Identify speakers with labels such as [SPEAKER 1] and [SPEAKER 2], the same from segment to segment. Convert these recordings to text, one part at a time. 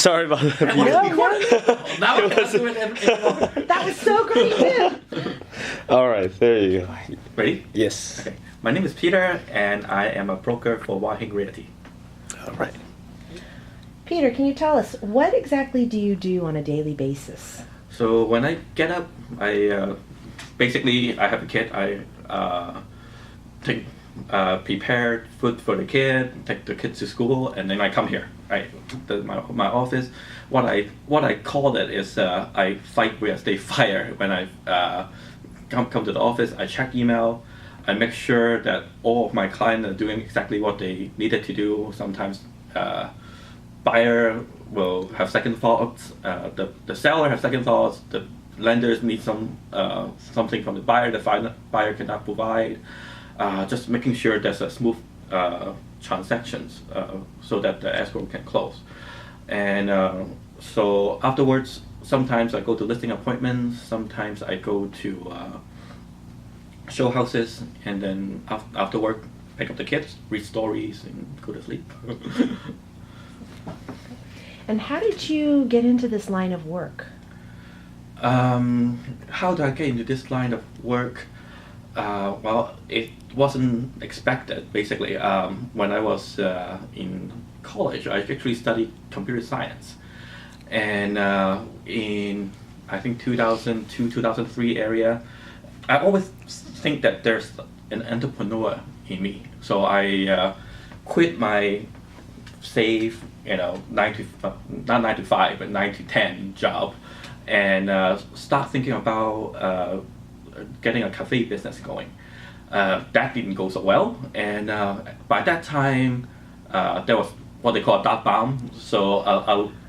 [SPEAKER 1] Sorry about that.
[SPEAKER 2] That was
[SPEAKER 3] No,
[SPEAKER 2] recorded.
[SPEAKER 3] no,
[SPEAKER 2] Now I cannot do it anymore.
[SPEAKER 3] That was so great, too.
[SPEAKER 1] All right, there you go.
[SPEAKER 2] Ready?
[SPEAKER 1] Yes.
[SPEAKER 2] Okay. My name is Peter, and I am a broker for Wahing Realty.
[SPEAKER 1] All right.
[SPEAKER 3] Peter, can you tell us, what exactly do you do on a daily basis?
[SPEAKER 2] So when I get up, I basically I have a kid. I prepare food for the kid, take the kid to school, and then I come here. Right, my office. What I call it is I fight real estate fire. When I come to the office, I check email. I make sure that all of my clients are doing exactly what they needed to do. Sometimes buyer will have second thoughts. The seller has second thoughts. The lenders need something from the buyer. The buyer cannot provide. Just making sure there's a smooth transactions so that the escrow can close. And so afterwards, sometimes I go to listing appointments. Sometimes I go to show houses, and then after work, pick up the kids, read stories, and go to sleep.
[SPEAKER 3] And how did you get into this line of work?
[SPEAKER 2] How did I get into this line of work? Well, it wasn't expected, basically. When I was in college, I actually studied computer science. And in, I think, 2002, 2003 area, I always think that there's an entrepreneur in me. So I quit my safe, not 9 to 5, but 9 to 10 job, and start thinking about getting a cafe business going. That didn't go so well, and by that time there was what they call a dot bomb. So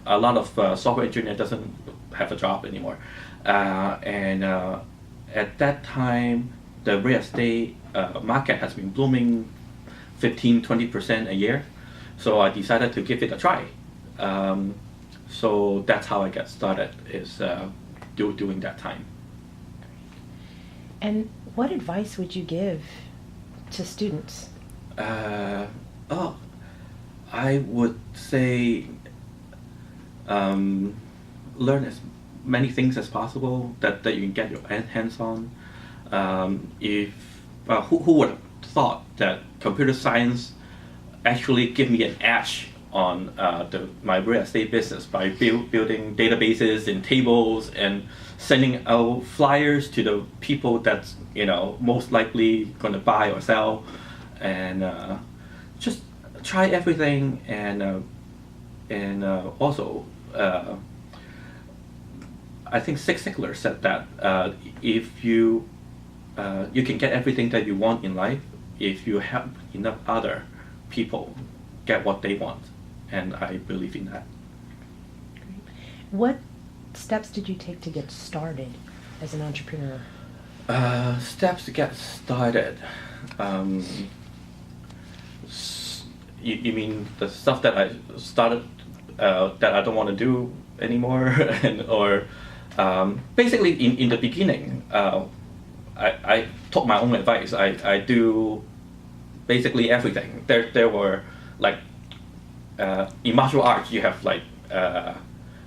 [SPEAKER 2] a lot of software engineer doesn't have a job anymore, and at that time the real estate market has been blooming 15-20% a year. So I decided to give it a try. So that's how I got started, is during that time.
[SPEAKER 3] And what advice would you give to students?
[SPEAKER 2] I would say learn as many things as possible that you can get your hands on. Who would have thought that computer science actually give me an edge on my real estate business by building databases and tables and sending out flyers to the people that's most likely going to buy or sell, and just try everything. And also I think Zig Ziglar said that if you can get everything that you want in life if you help enough other people get what they want, and I believe in that.
[SPEAKER 3] What steps did you take to get started as an entrepreneur?
[SPEAKER 2] Steps to get started. You mean the stuff that I started that I don't want to do anymore, or basically in the beginning, I took my own advice. I do basically everything. There were like in martial arts you have like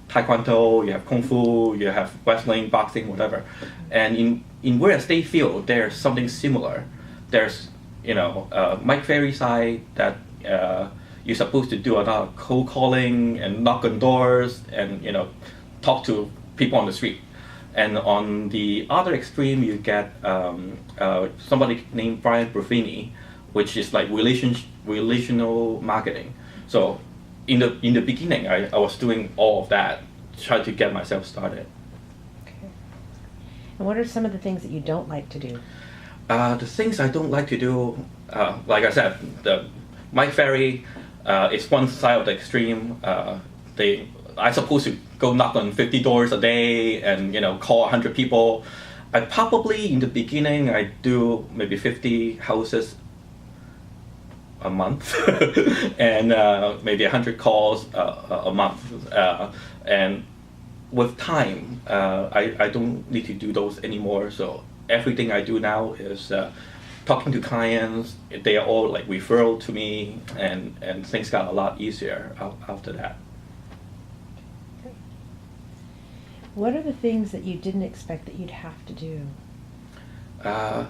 [SPEAKER 2] taekwondo, you have kung fu, you have wrestling, boxing, whatever. And in real estate field there's something similar. There's Mike Ferry side that you're supposed to do a lot of cold calling and knock on doors and talk to people on the street. And on the other extreme, you get somebody named Brian Buffini, which is like relational marketing. So in the beginning, I was doing all of that, try to get myself started.
[SPEAKER 3] Okay. And what are some of the things that you don't like to do?
[SPEAKER 2] The things I don't like to do, like I said, the Mike Ferry is one side of the extreme. I supposed to go knock on 50 doors a day and call 100 people. I probably in the beginning I do maybe 50 houses a month and maybe 100 calls a month. And with time, I don't need to do those anymore. So everything I do now is talking to clients. They are all like referral to me, and things got a lot easier after that.
[SPEAKER 3] What are the things that you didn't expect that you'd have to do?
[SPEAKER 2] I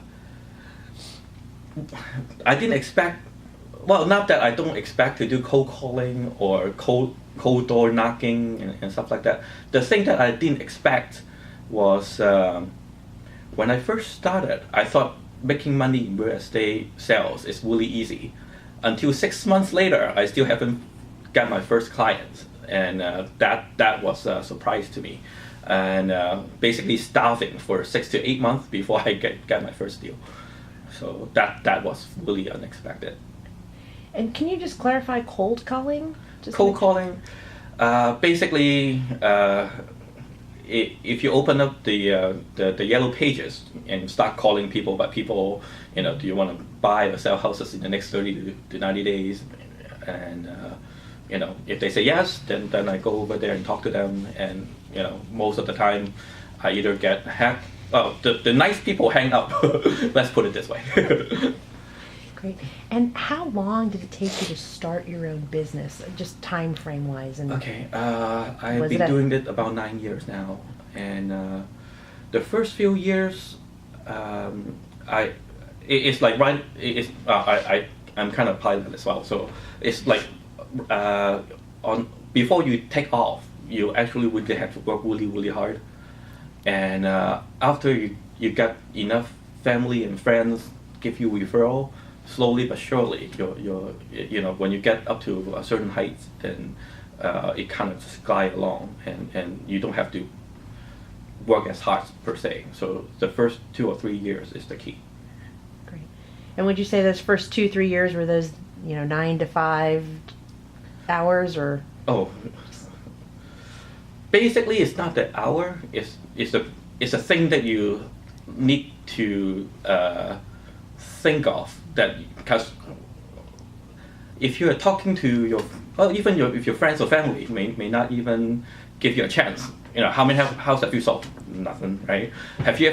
[SPEAKER 2] didn't expect, well, not that I don't expect to do cold calling or cold door knocking and stuff like that. The thing that I didn't expect was when I first started, I thought making money in real estate sales is really easy. Until 6 months later, I still haven't got my first client, and that was a surprise to me. And basically starving for 6 to 8 months before I get my first deal. So that was really unexpected.
[SPEAKER 3] And can you just clarify cold calling?
[SPEAKER 2] Cold calling, basically, if you open up the yellow pages and start calling people, but people, do you want to buy or sell houses in the next 30 to 90 days? And if they say yes, then I go over there and talk to them, and most of the time I either get the nice people hang up. Let's put it this way.
[SPEAKER 3] Great. And how long did it take you to start your own business, just time frame wise? And
[SPEAKER 2] Okay, I've been doing it about 9 years now, and the first few years, it's like I'm kind of pilot as well, so it's like before you take off, you actually would have to work really, really hard, and after you get enough family and friends give you referral, slowly but surely, when you get up to a certain height, then it kind of just glide along, and you don't have to work as hard per se. So the first 2 or 3 years is the key.
[SPEAKER 3] Great. And would you say those first 2-3 years were those 9 to 5 hours, or?
[SPEAKER 2] Oh, basically, it's not the hour. It's a thing that you need to think of, that because if you are talking to if your friends or family may not even give you a chance. How many houses have you sold? Nothing, right? Have you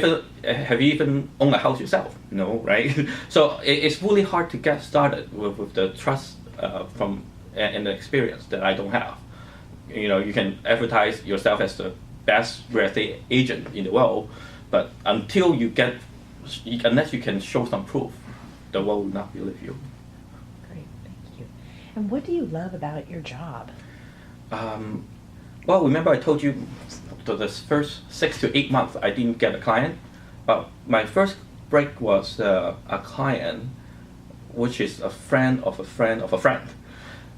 [SPEAKER 2] even owned a house yourself? No, right? So it's really hard to get started with the trust from and the experience that I don't have. You can advertise yourself as the best real estate agent in the world, but unless you can show some proof, the world will not believe you.
[SPEAKER 3] Great, thank you. And what do you love about your job?
[SPEAKER 2] Well, remember I told you the first 6 to 8 months I didn't get a client. But my first break was a client, which is a friend of a friend of a friend.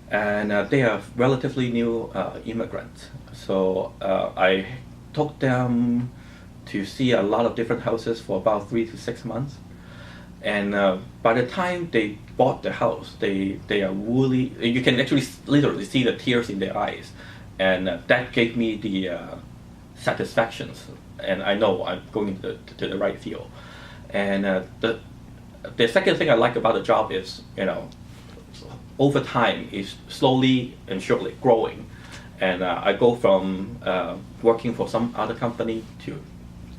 [SPEAKER 2] And they are relatively new immigrants. So I took them to see a lot of different houses for about 3 to 6 months. And by the time they bought the house, they are really, you can actually literally see the tears in their eyes. And that gave me the satisfactions. And I know I'm going to the right field. And the second thing I like about the job is, over time is slowly and surely growing. And I go from working for some other company to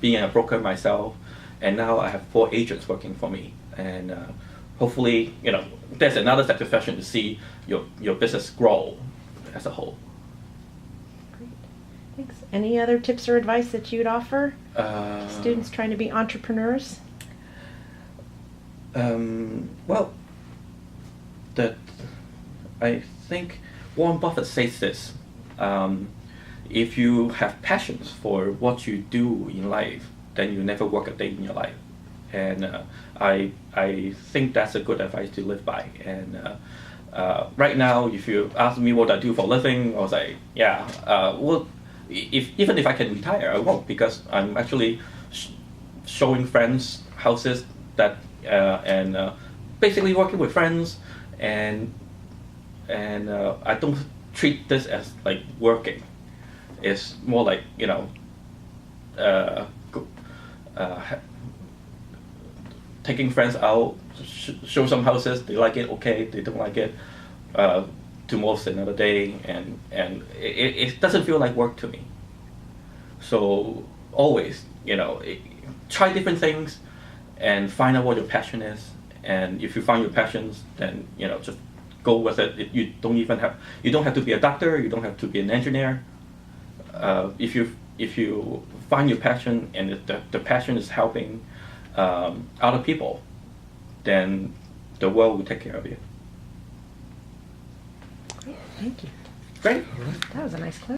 [SPEAKER 2] being a broker myself. And now I have 4 agents working for me. And hopefully, there's another satisfaction to see your business grow as a whole.
[SPEAKER 3] Great. Thanks. Any other tips or advice that you'd offer students trying to be entrepreneurs?
[SPEAKER 2] Well, I think Warren Buffett says this. If you have passions for what you do in life, then you never work a day in your life. And I think that's a good advice to live by. And right now, if you ask me what I do for a living, I was like, well, even if I can retire, I won't, because I'm actually showing friends houses that and basically working with friends, and I don't treat this as like working. It's more like taking friends out, show some houses, they like it, okay, they don't like it, tomorrow's another day, and it doesn't feel like work to me. So always, try different things and find out what your passion is, and if you find your passions, then just go with it. You don't have to be a doctor, you don't have to be an engineer. If you if you find your passion and if the passion is helping other people, then the world will take care of you.
[SPEAKER 3] Great, thank you.
[SPEAKER 2] Great.
[SPEAKER 3] That was a nice close.